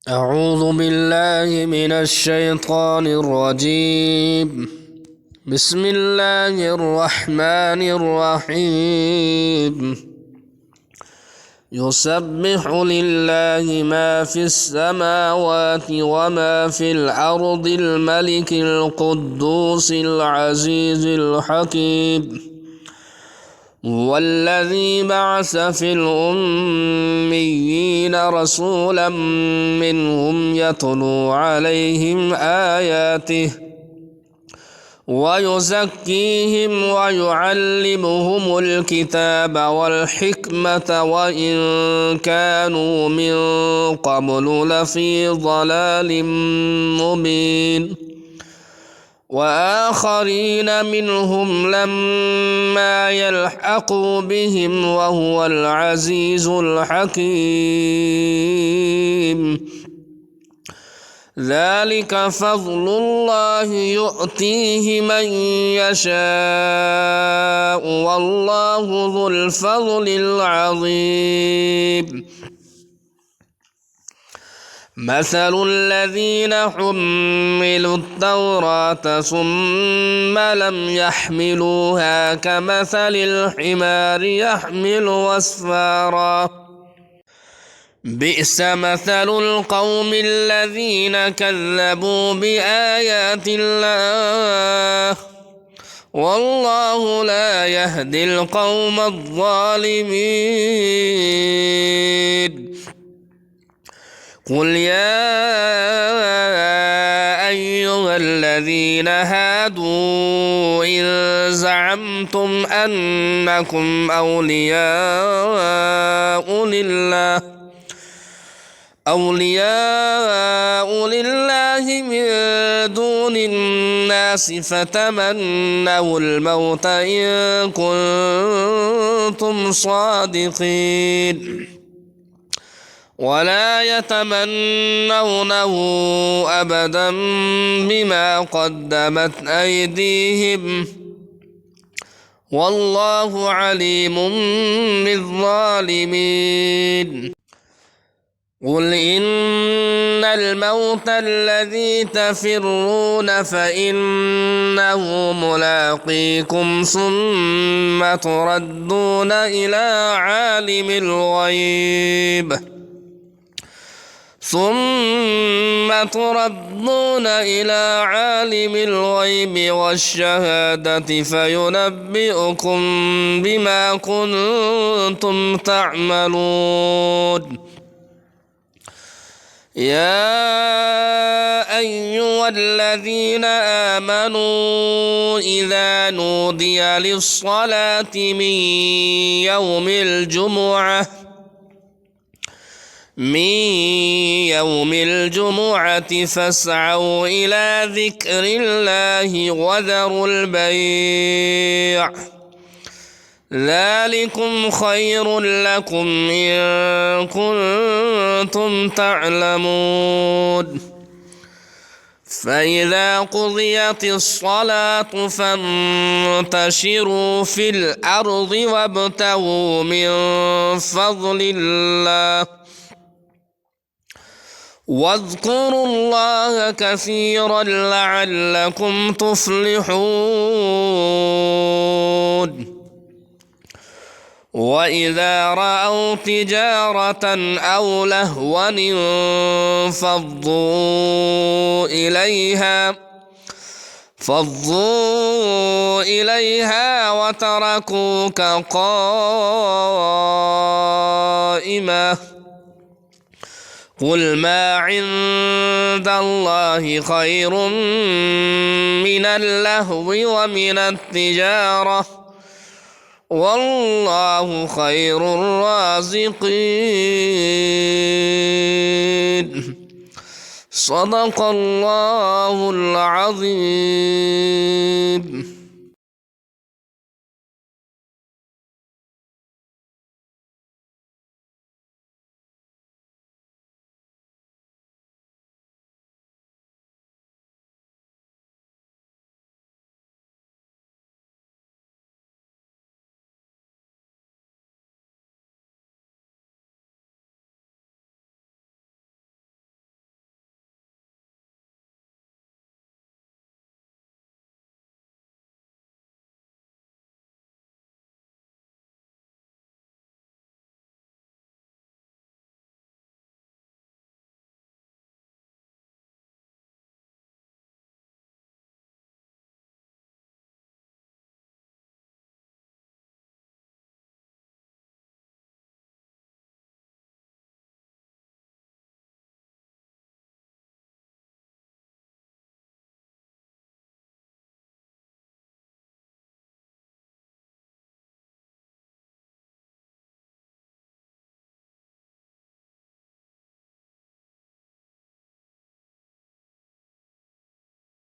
أعوذ بالله من الشيطان الرجيم. بسم الله الرحمن الرحيم. يسبح لله ما في السماوات وما في الأرض الملك القدوس العزيز الحكيم. هو الذي بعث في الأميين رسولا منهم يتلو عليهم آياته ويزكيهم ويعلمهم الكتاب والحكمة وإن كانوا من قبل لفي ضلال مبين. وآخرين منهم لما يلحقوا بهم وهو العزيز الحكيم. ذلك فضل الله يؤتيه من يشاء والله ذو الفضل العظيم. مثل الذين حملوا التوراة ثم لم يحملوها كمثل الحمار يحمل أسفارا بئس مثل القوم الذين كذبوا بآيات الله والله لا يهدي القوم الظالمين. قل يا أيها الذين هادوا إن زعمتم أنكم أولياء لله من دون الناس فتمنوا الموت إن كنتم صادقين ولا يتمنونه أبدا بما قدمت أيديهم والله عليم بالظالمين. قل إن الموت الذي تفرون فإنه ملاقيكم ثم تردون إلى عالم الغيب والشهادة فينبئكم بما كنتم تعملون. يا أيها الذين آمنوا إذا نودي للصلاة من يوم الجمعة فاسعوا إلى ذكر الله وذروا البيع ذلكم خير لكم إن كنتم تعلمون. فإذا قضيت الصلاة فانتشروا في الأرض وابتغوا من فضل الله واذكروا الله كثيرا لعلكم تفلحون. وإذا رأوا تجارة أو لهوا انفضوا إليها وتركوك قائما. قل ما عند الله خير من اللهو ومن التجارة والله خير الرازقين. صدق الله العظيم.